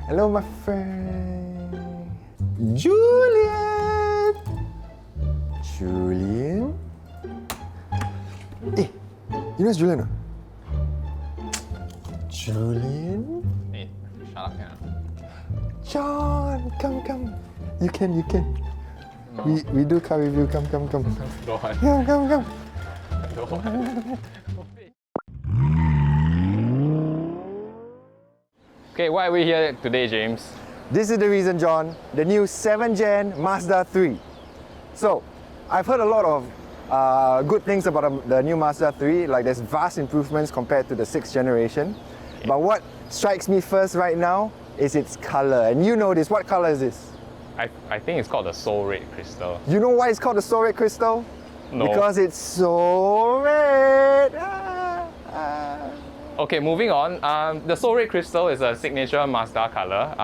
Hello, my friend. Julian! Julian? Hey, you know it's Julian? Julian? Hey, shut up, yeah. John, come. You can. No. We do car review. Come. Don't want. Come. Don't want. Okay, why are we here today, James? This is the reason, John. The new 7th Gen Mazda 3. So, I've heard a lot of good things about the new Mazda 3, like there's vast improvements compared to the 6th generation. Okay. But what strikes me first right now is its color. And you know this, what color is this? I think it's called the Soul Red Crystal. You know why it's called the Soul Red Crystal? No. Because it's so red. Okay, moving on. The Soul Red Crystal is a signature Mazda color.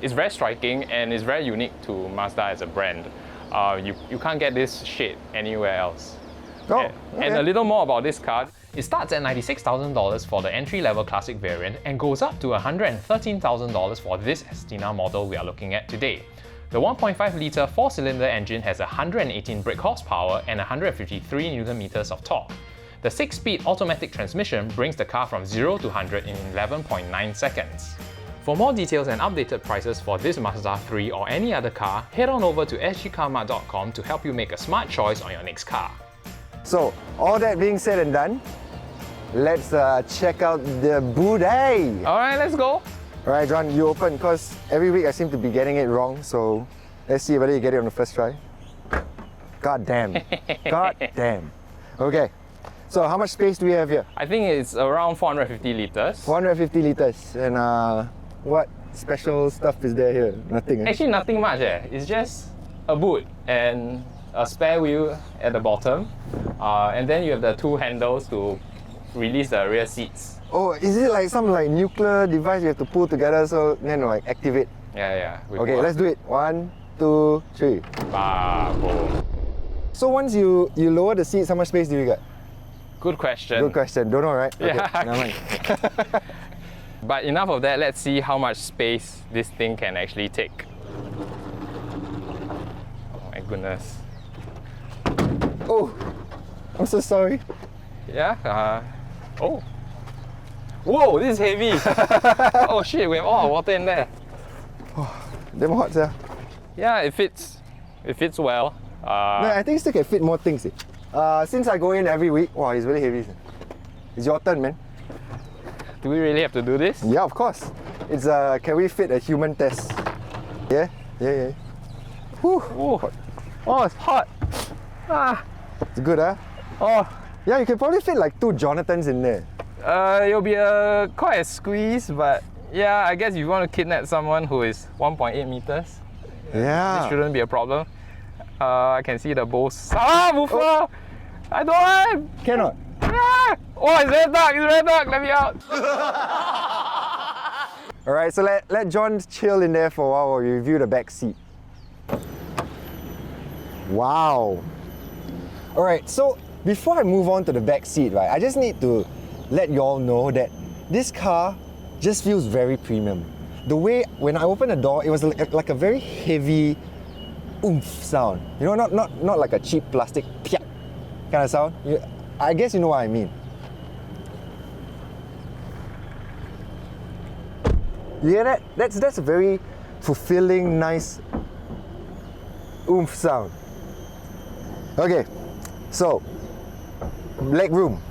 It's very striking and it's very unique to Mazda as a brand. You can't get this shade anywhere else. Oh, okay. And a little more about this car. It starts at $96,000 for the entry-level classic variant and goes up to $113,000 for this Astina model we are looking at today. The 1.5-litre 4-cylinder engine has 118 brake horsepower and 153 Nm of torque. The 6-speed automatic transmission brings the car from 0 to 100 in 11.9 seconds. For more details and updated prices for this Mazda 3 or any other car, head on over to sgCarMart.com to help you make a smart choice on your next car. So, all that being said and done, let's check out the booty. Alright, let's go. Alright, John, you open because every week I seem to be getting it wrong, so let's see whether you get it on the first try. God damn. God damn. Okay, so how much space do we have here? I think it's around 450 liters. 450 liters. And what special stuff is there here? Nothing. Eh? Actually, nothing much. It's just a boot and a spare wheel at the bottom. And then you have the two handles to release the rear seats. Oh, is it like some nuclear device you have to pull together so then activate? Yeah. Okay, let's do it. 1, 2, 3. Boom. So once you lower the seats, how much space do you get? Good question. Good question. Don't know, right? Yeah. Okay, never mind. But enough of that, let's see how much space this thing can actually take. Oh my goodness. Oh, I'm so sorry. Yeah, oh. Whoa, this is heavy. Oh shit, we have all our water in there. Oh, damn hot, sir. Yeah, it fits. It fits well. No, I think still can fit more things. Since I go in every week, wow, it's really heavy. It's your turn, man. Do we really have to do this? Yeah, of course. It's can we fit a human test? Yeah. Whew. Ooh. Oh, it's hot. It's good, huh? Oh. Yeah, you can probably fit like 2 Jonathans in there. It'll be quite a squeeze, but yeah, I guess if you want to kidnap someone who is 1.8 meters, yeah, this shouldn't be a problem. I can see the bows. Muffler! Oh. I don't want! Cannot. Oh, it's very dark, let me out. Alright, so let John chill in there for a while while we review the back seat. Wow. Alright, so before I move on to the back seat, right, I just need to let you all know that this car just feels very premium. The way, when I opened the door, it was like a very heavy oomph sound. You know, not like a cheap plastic piak kind of sound. I guess you know what I mean. You hear that? That's a very fulfilling, nice oomph sound. Okay, so leg room.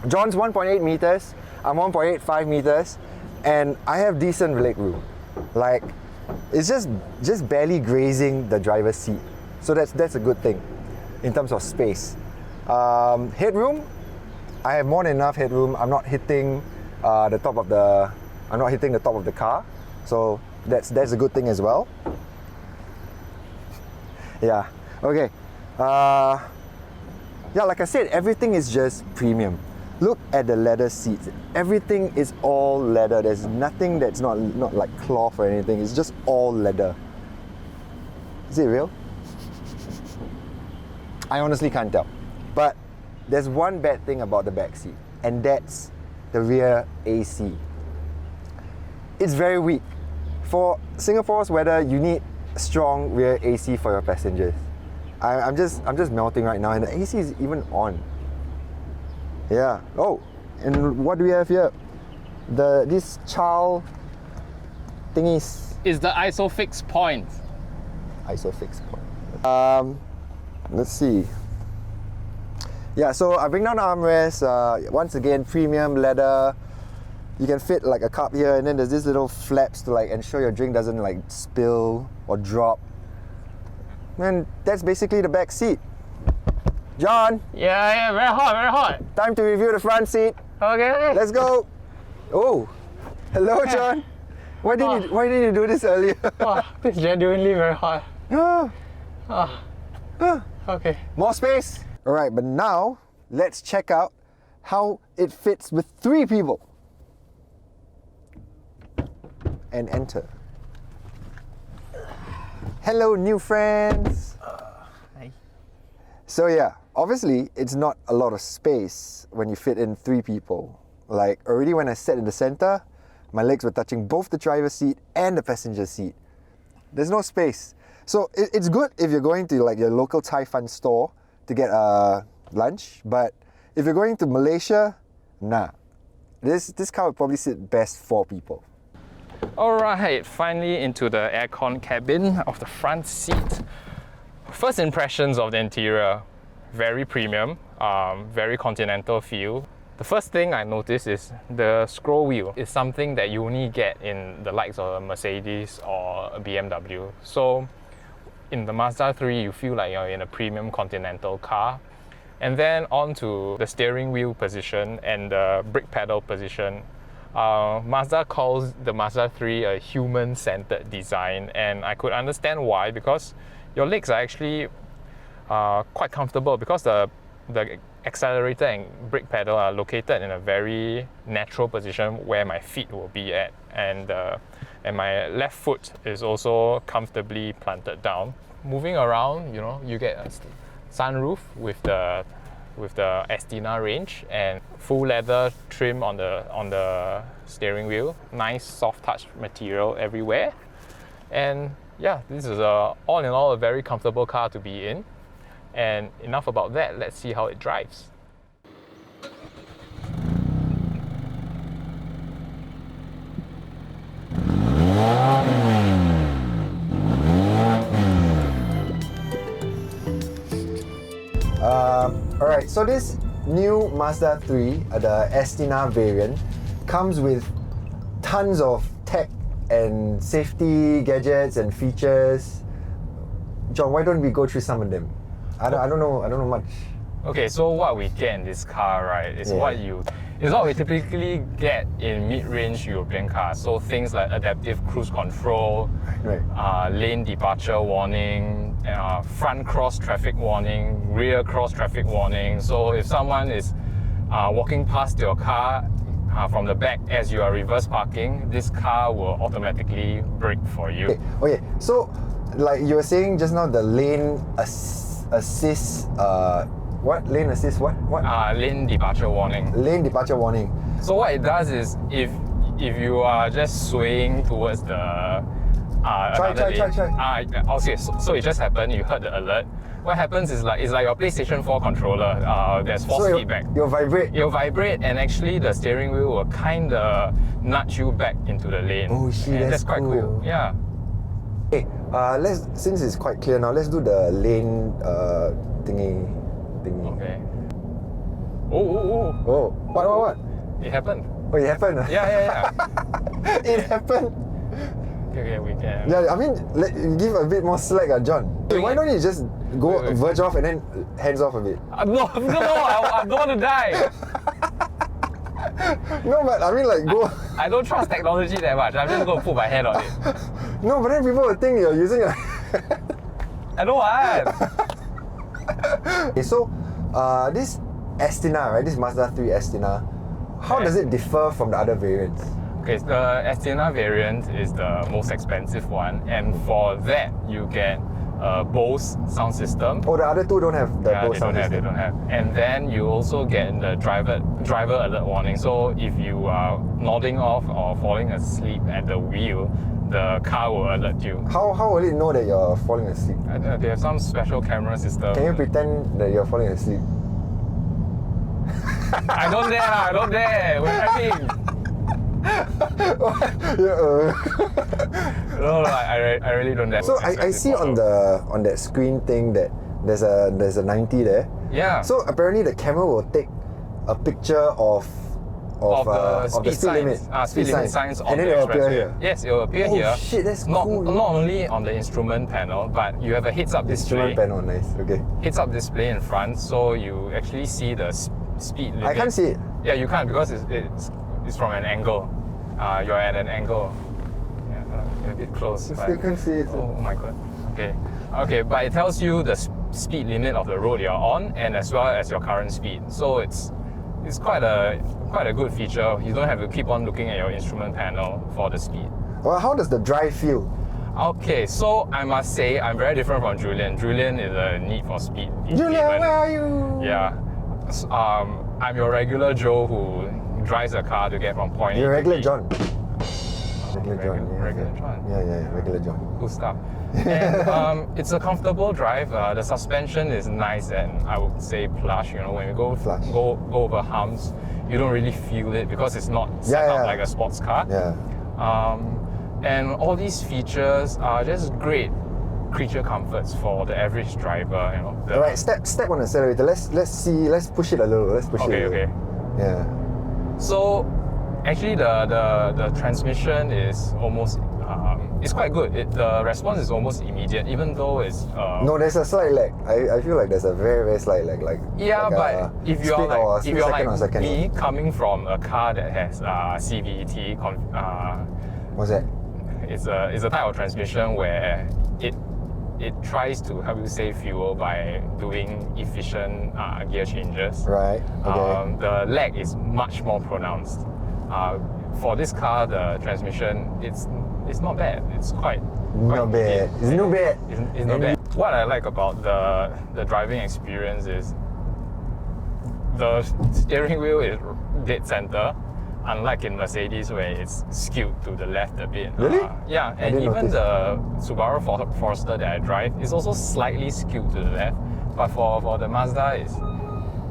John's 1.8 meters, I'm 1.85 meters, and I have decent leg room. Like, it's just barely grazing the driver's seat. So that's a good thing in terms of space. Headroom, I have more than enough headroom. I'm not hitting the top of the car, so that's a good thing as well. Yeah. Okay. Yeah, like I said, everything is just premium. Look at the leather seats. Everything is all leather. There's nothing that's not like cloth or anything. It's just all leather. Is it real? I honestly can't tell. But there's one bad thing about the back seat, and that's the rear AC. It's very weak. For Singapore's weather, you need strong rear AC for your passengers. I'm just melting right now, and the AC is even on. Yeah. Oh, and what do we have here? This child thingies. Is the ISOFIX point. ISOFIX point. Let's see. Yeah, so I bring down the armrest. Once again, premium leather. You can fit like a cup here, and then there's these little flaps to like ensure your drink doesn't like spill or drop. And that's basically the back seat. John, Yeah, very hot, very hot. time to review the front seat. Okay. Let's go. Oh, hello, John. Why didn't you do this earlier? Wow, this is genuinely very hot. Ah, Ah, ah. okay. More space. All right, but now let's check out how it fits with 3 people. And enter. Hello, new friends. Hi. So yeah, obviously it's not a lot of space when you fit in 3 people. Like already when I sat in the center, my legs were touching both the driver's seat and the passenger seat. There's no space. So it's good if you're going to like your local Thai fun store to get lunch, but if you're going to Malaysia, nah. This car would probably sit best 4 people. Alright, finally into the aircon cabin of the front seat. First impressions of the interior, very premium, very continental feel. The first thing I noticed is the scroll wheel is something that you only get in the likes of a Mercedes or a BMW. So in the Mazda 3, you feel like you're in a premium continental car. And then on to the steering wheel position and the brake pedal position. Mazda calls the Mazda 3 a human-centered design, and I could understand why, because your legs are actually quite comfortable because the accelerator and brake pedal are located in a very natural position where my feet will be at, and my left foot is also comfortably planted down. Moving around, you know, you get a sunroof with the Astina range and full leather trim on the steering wheel. Nice soft touch material everywhere, and yeah, this is all in all a very comfortable car to be in. And enough about that, let's see how it drives. Alright, so this new Mazda 3, the Astina variant, comes with tons of tech and safety gadgets and features. John, why don't we go through some of them? I don't know much. Okay, so what we get in this car, right, is what we typically get in mid-range European cars. So things like adaptive cruise control, Right. lane departure warning, front cross traffic warning, rear cross traffic warning. So if someone is walking past your car from the back as you are reverse parking, this car will automatically brake for you. Okay, so like you were saying just now, the lane assist, what? Lane assist, what? Lane departure warning. Lane departure warning. So what it does is, if you are just swaying towards the Try. okay, so it just happened. You heard the alert. What happens is it's like your PlayStation 4 controller. There's force feedback. You'll vibrate. You'll vibrate, and actually the steering wheel will kind of nudge you back into the lane. Oh shit, and that's quite cool. Yeah. Okay, since it's quite clear now, let's do the lane thingy. Okay. Oh. Oh, what? It happened. Oh, it happened. Yeah. It happened. Okay, we can. Yeah, I mean, give a bit more slack, John. Why don't you just go verge off and then hands off a bit? No, I don't want to die. No, but I mean, like, go. I don't trust technology that much. I'm just going to put my hand on it. No, but then people will think you're using a. I don't want. Okay, so this Astina, right? This Mazda 3 Astina, how does it differ from the other variants? Okay, the Astina variant is the most expensive one, and for that you get Bose sound system. Oh, the other two don't have the Yeah, Bose sound they system. don't have. And then you also get the driver alert warning. So if you are nodding off or falling asleep at the wheel, the car will alert you. How will it know that you're falling asleep? They have some special camera system. Can you pretend that you're falling asleep? I don't dare. We're driving. No, I really don't dare. So I see on that screen thing that there's a 90 there. Yeah. So apparently the camera will take a picture of the speed speed limit, signs, speed limit signs on and then the it will appear expressway. here. Yes, it will appear Oh here. shit, that's not, cool. Not only on the instrument panel, but you have a heads-up display. Instrument panel, nice. Okay. Heads-up display in front, so you actually see the speed limit. I can't see it. Yeah, you can't because it's from an angle. You're at an angle. Yeah, a bit close. I still can't see it. Oh my god. Okay, but it tells you the speed limit of the road you're on, and as well as your current speed. So it's quite a good feature. You don't have to keep on looking at your instrument panel for the speed. Well, how does the drive feel? Okay, so I must say I'm very different from Julian. Julian is a need for speed. Julian, where are you? Yeah. I'm your regular Joe who drives a car to get from point A You're to regular B. John. Regular John. Yeah, Regular yeah. John. Yeah, regular John. Cool stuff. And it's a comfortable drive. The suspension is nice and I would say plush. You know, when you go Plush. go over humps, you don't really feel it because it's not set up like a sports car. Yeah. And all these features are just great creature comforts for the average driver. You know. All right, step on the accelerator. Let's push it a little. Let's push it. Okay. Yeah. So actually the transmission is almost it's quite good. The response is almost immediate, even though it's No, there's a slight lag. I feel like there's a very, very slight lag. but if you're like me me, coming from a car that has CVT, what's that? it's a type of transmission where it tries to help you save fuel by doing efficient gear changes. Right. Okay. The lag is much more pronounced. For this car, the transmission it's not bad. It's quite Not bad. It's not bad. It's not bad. What I like about the driving experience is the steering wheel is dead center, unlike in Mercedes where it's skewed to the left a bit. Really? Yeah, and didn't even notice. the Subaru Forester that I drive is also slightly skewed to the left. But for the Mazda,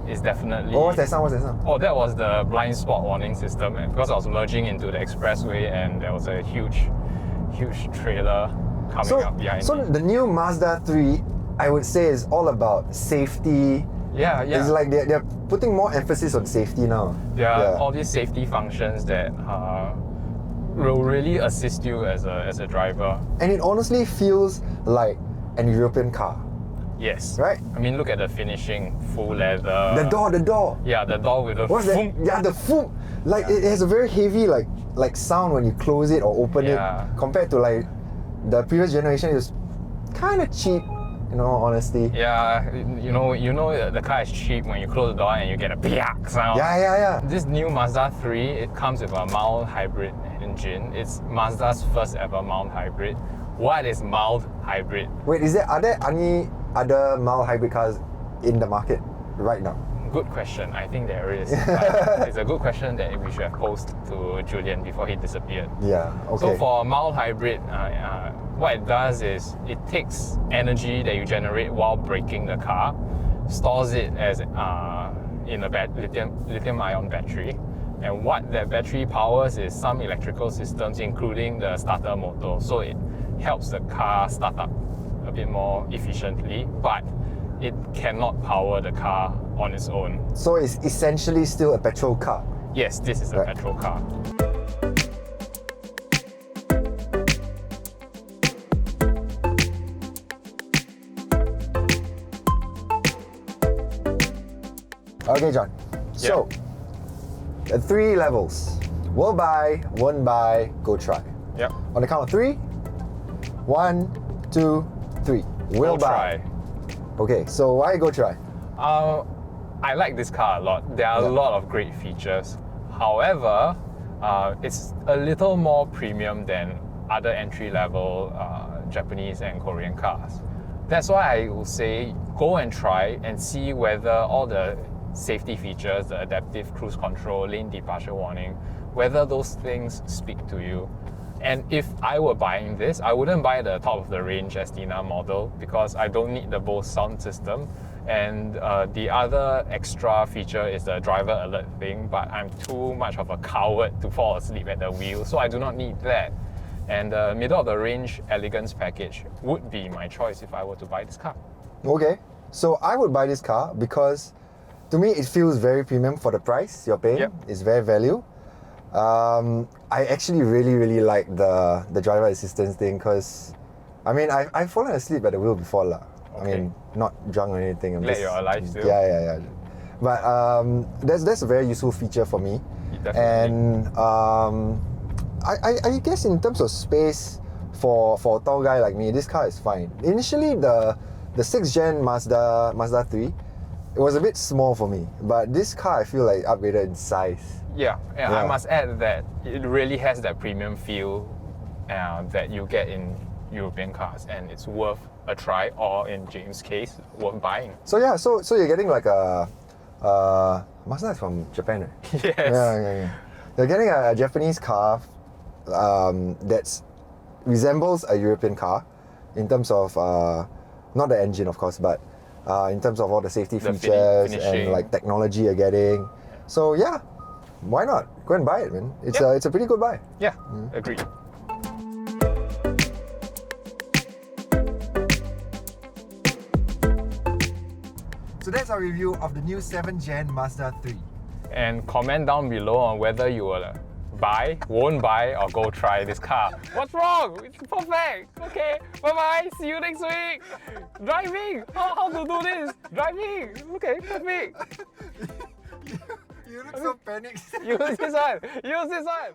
it's definitely. Oh, what's that sound? Oh, that was the blind spot warning system. And because I was merging into the expressway and there was a huge trailer coming up behind So me. the new Mazda 3, I would say, is all about safety. Yeah. It's like they're putting more emphasis on safety now. There are all these safety functions that will really assist you as a driver. And it honestly feels like an European car. Yes. Right? I mean, look at the finishing, full leather. The door. Yeah, the door with the What's that? foom. Yeah, the foom. Like it has a very heavy like sound when you close it or open it, compared to like the previous generation. It was kind of cheap, in all honesty. Yeah, you know the car is cheap when you close the door and you get a piak sound. Yeah. This new Mazda 3, it comes with a mild hybrid engine. It's Mazda's first ever mild hybrid. What is mild hybrid? Wait, are there any other mild hybrid cars in the market right now? Good question. I think there is. But it's a good question that we should have posed to Julian before he disappeared. Yeah, okay. So for a mild hybrid, what it does is it takes energy that you generate while braking the car, stores it as in a lithium-ion battery, and what that battery powers is some electrical systems, including the starter motor. So it helps the car start up a bit more efficiently, but it cannot power the car on its own. So it's essentially still a petrol car. Yes, this is a petrol car. Okay, John. So, the 3 levels. Will buy, won't buy, go try. Yep. On the count of 3, 1, 2, 3. Will Go buy. try. Okay, so why go try? I like this car a lot. There are a lot of great features. However, it's a little more premium than other entry-level Japanese and Korean cars. That's why I will say go and try and see whether all the safety features, the adaptive cruise control, lane departure warning, whether those things speak to you. And if I were buying this, I wouldn't buy the top of the range Astina model because I don't need the Bose sound system. And the other extra feature is the driver alert thing, but I'm too much of a coward to fall asleep at the wheel, so I do not need that. And the middle of the range elegance package would be my choice if I were to buy this car. Okay, so I would buy this car because to me it feels very premium for the price you're paying. Yep. It's very value. I actually really like the driver assistance thing because I mean I've fallen asleep at the wheel before lah. Okay. I mean, not drunk or anything. Glad you're alive still. Yeah. But that's a very useful feature for me. Definitely. And I guess in terms of space for a tall guy like me, this car is fine. Initially, the 6th gen Mazda 3, it was a bit small for me. But this car, I feel like upgraded in size. Yeah, I must add that it really has that premium feel that you get in European cars, and it's worth a try, or in James' case, worth buying. So yeah, so you're getting like a Mazda is from Japan, right? Yes. Yeah. You're getting a Japanese car that resembles a European car in terms of not the engine, of course, but in terms of all the safety features and like technology you're getting. So yeah, why not? Go and buy it, man. It's a pretty good buy. Yeah, agreed. So that's our review of the new 7th gen Mazda 3. And comment down below on whether you will buy, won't buy, or go try this car. What's wrong? It's perfect. Okay, bye-bye. See you next week. Driving. How to do this? Driving. Okay, perfect. You look so panicked. Use this one.